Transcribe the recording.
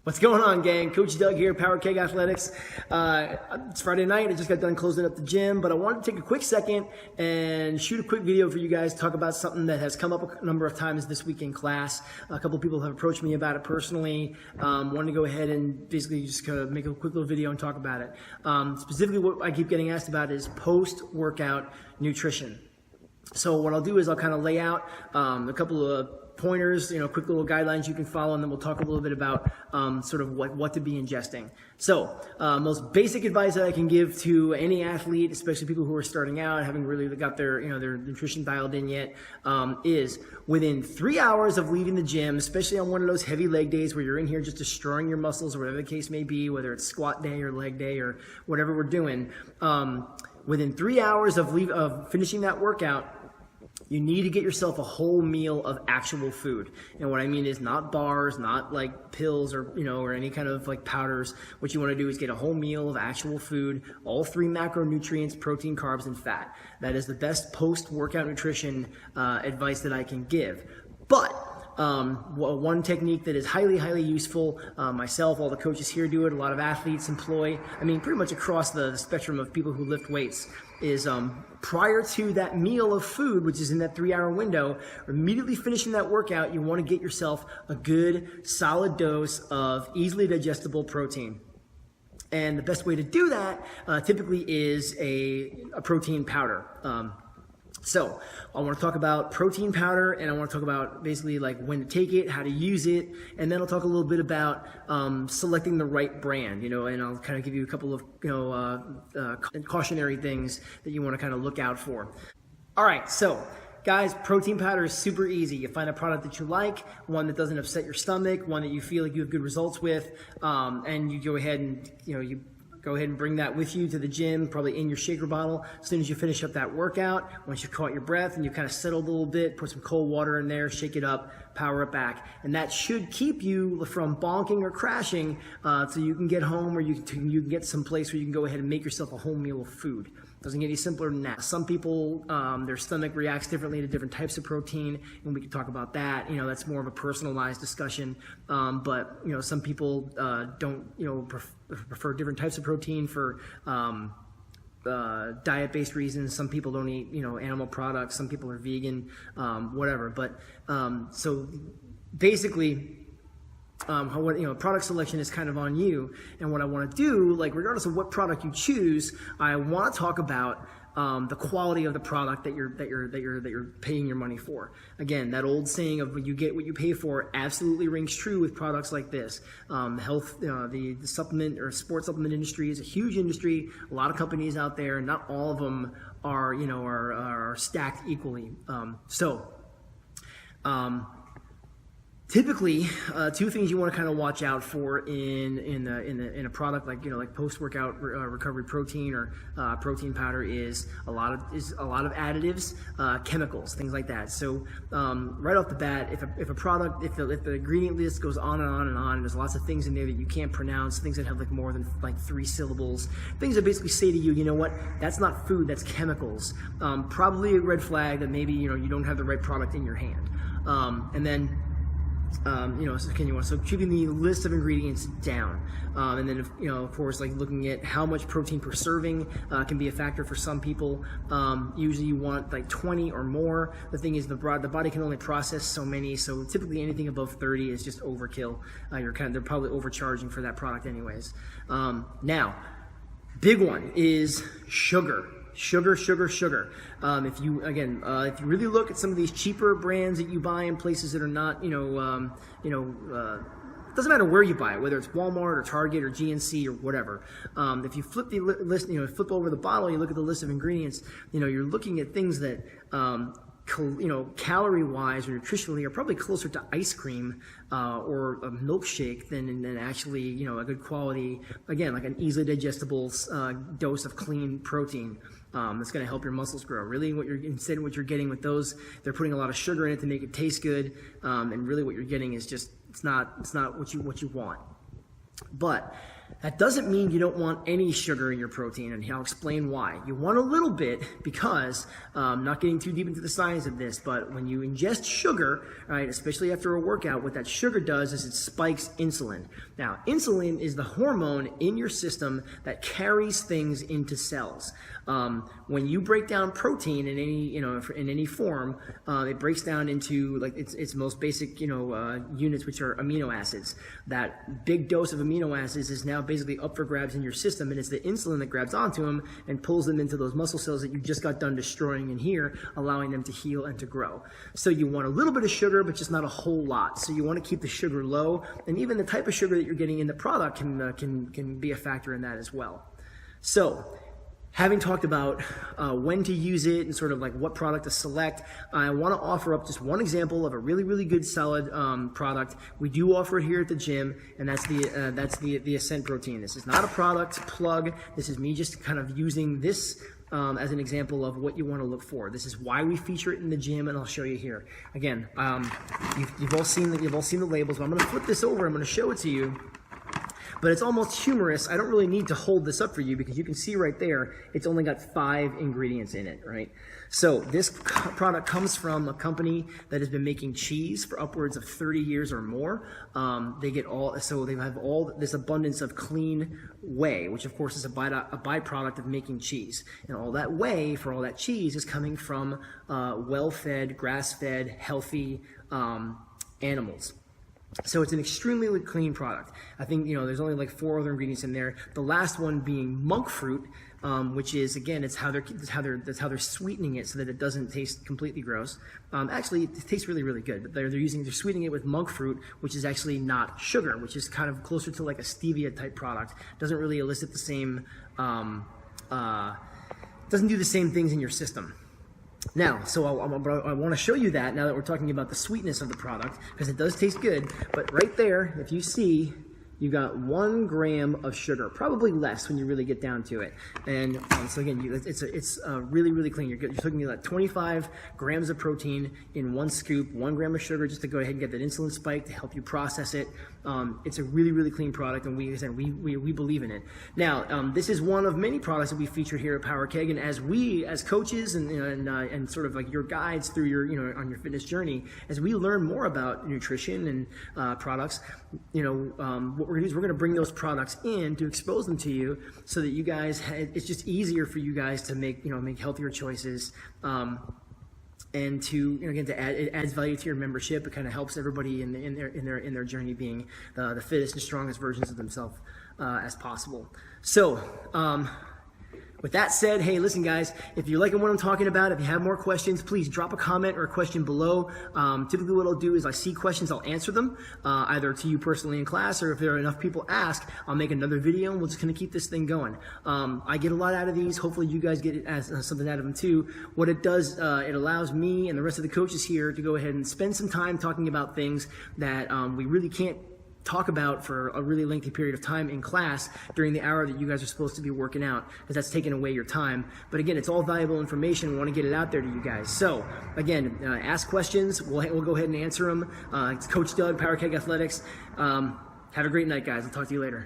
What's going on, gang? Coach Doug here, Power Keg Athletics. It's Friday night. I just got done closing up the gym, but I wanted to take a quick second and shoot a quick video for you guys, talk about something that has come up a number of times this week in class. A couple of people have approached me about it personally. Wanted to go ahead and basically just kind of make a quick little video and talk about it. Specifically, what I keep getting asked about is post-workout nutrition. So what I'll do is I'll kind of lay out a couple of pointers, quick little guidelines you can follow, and then we'll talk a little bit about sort of what to be ingesting. So most basic advice that I can give to any athlete, especially people who are starting out, haven't really got their their nutrition dialed in yet, is within 3 hours of leaving the gym, especially on one of those heavy leg days where you're in here just destroying your muscles or whatever the case may be, whether it's squat day or leg day or whatever we're doing, within 3 hours of finishing that workout, you need to get yourself a whole meal of actual food. And what I mean is not bars, not like pills or, or any kind of like powders. What you want to do is get a whole meal of actual food, all 3 macronutrients, protein, carbs, and fat. That is the best post-workout nutrition advice that I can give. But one technique that is highly, highly useful, myself, all the coaches here do it, a lot of athletes employ, pretty much across the spectrum of people who lift weights, is prior to that meal of food, which is in that 3-hour window, immediately finishing that workout, you want to get yourself a good, solid dose of easily digestible protein. And the best way to do that typically is a protein powder. So I want to talk about protein powder, and I want to talk about basically like when to take it, how to use it, and then I'll talk a little bit about selecting the right brand, and I'll kind of give you a couple of cautionary things that you want to kind of look out for. All right, so guys, protein powder is super easy. You find a product that you like, one that doesn't upset your stomach, one that you feel like you have good results with, and you go ahead and you go ahead and bring that with you to the gym, probably in your shaker bottle. As soon as you finish up that workout, once you've caught your breath and you kind of settled a little bit, put some cold water in there, shake it up, power it back. And that should keep you from bonking or crashing so you can get home, or you can get some place where you can go ahead and make yourself a whole meal of food. Doesn't get any simpler than that. Some people, their stomach reacts differently to different types of protein, and we can talk about that. That's more of a personalized discussion. But some people don't, prefer different types of protein for diet-based reasons. Some people don't eat, animal products. Some people are vegan, whatever. But so basically, product selection is kind of on you. And what I want to do, like regardless of what product you choose, I want to talk about the quality of the product that you're paying your money for. Again, that old saying of you get what you pay for absolutely rings true with products like this. The supplement or sports supplement industry is a huge industry. A lot of companies out there, not all of them are stacked equally. Typically, 2 things you want to kind of watch out for in a product like post-workout recovery protein or protein powder is a lot of additives, chemicals, things like that. So right off the bat, if the ingredient list goes on and on and on, and there's lots of things in there that you can't pronounce, things that have more than 3 syllables, things that basically say to you, you know what, that's not food, that's chemicals. Probably a red flag that maybe you don't have the right product in your hand. And then so keeping the list of ingredients down, and then of course looking at how much protein per serving can be a factor for some people. Usually you want 20 or more. The thing is the body can only process so many, so typically anything above 30 is just overkill. They're probably overcharging for that product anyways. Now, big one is sugar. Sugar. If you really look at some of these cheaper brands that you buy in places that are not, it doesn't matter where you buy it, whether it's Walmart or Target or GNC or whatever. If you flip the list, flip over the bottle, you look at the list of ingredients, you're looking at things that, calorie-wise or nutritionally are probably closer to ice cream or a milkshake than actually, a good quality, again, like an easily digestible dose of clean protein. That's going to help your muscles grow. Really, what you're getting with those, they're putting a lot of sugar in it to make it taste good, and really what you're getting is just it's not what you want. But That doesn't mean you don't want any sugar in your protein, and I'll explain why. You want a little bit because, not getting too deep into the science of this, but when you ingest sugar, right, especially after a workout, what that sugar does is it spikes insulin. Now, insulin is the hormone in your system that carries things into cells. When you break down protein in any, in any form, it breaks down into like its most basic, units, which are amino acids. That big dose of amino acids is now basically up for grabs in your system, and it's the insulin that grabs onto them and pulls them into those muscle cells that you just got done destroying in here, allowing them to heal and to grow. So you want a little bit of sugar, but just not a whole lot. So you want to keep the sugar low, and even the type of sugar that you're getting in the product can be a factor in that as well. So, having talked about when to use it and sort of like what product to select, I want to offer up just one example of a really, really good solid product. We do offer it here at the gym, and that's the Ascent Protein. This is not a product plug. This is me just kind of using this as an example of what you want to look for. This is why we feature it in the gym, and I'll show you here. Again, you've all seen the labels, but I'm going to flip this over. I'm going to show it to you. But it's almost humorous. I don't really need to hold this up for you because you can see right there, it's only got 5 ingredients in it, right? So this product comes from a company that has been making cheese for upwards of 30 years or more. They have all this abundance of clean whey, which of course is a byproduct of making cheese. And all that whey for all that cheese is coming from well-fed, grass-fed, healthy animals. So it's an extremely clean product. I think, there's only like 4 other ingredients in there. The last one being monk fruit, which is, again, that's how they're sweetening it so that it doesn't taste completely gross. Actually, it tastes really, really good. But they're sweetening it with monk fruit, which is actually not sugar, which is kind of closer to like a stevia type product. Doesn't really elicit the same, doesn't do the same things in your system. Now, so I want to show you that now that we're talking about the sweetness of the product, because it does taste good. But right there, if you see, you got 1 gram of sugar, probably less when you really get down to it. And so again, it's really, really clean. You're talking about 25 grams of protein in 1 scoop, 1 gram of sugar just to go ahead and get that insulin spike to help you process it. It's a really, really clean product, and we believe in it. Now, this is one of many products that we feature here at Power Keg, and as we, as coaches and sort of like your guides through your, on your fitness journey, as we learn more about nutrition and products, what we're going to do is we're going to bring those products in to expose them to you so that you guys, it's just easier for you guys to make healthier choices. And to, again, it adds value to your membership. It kind of helps everybody in their journey being the fittest and strongest versions of themselves as possible. So, with that said, hey, listen, guys, if you're liking what I'm talking about, if you have more questions, please drop a comment or a question below. Typically what I'll do is I see questions, I'll answer them, either to you personally in class, or if there are enough people ask, I'll make another video, and we're just going to keep this thing going. I get a lot out of these. Hopefully you guys get something out of them too. What it does, it allows me and the rest of the coaches here to go ahead and spend some time talking about things that we really can't talk about for a really lengthy period of time in class during the hour that you guys are supposed to be working out, because that's taking away your time. But again, it's all valuable information. We want to get it out there to you guys. So again, ask questions. We'll go ahead and answer them. It's Coach Doug, Power Keg Athletics. Have a great night, guys. I'll talk to you later.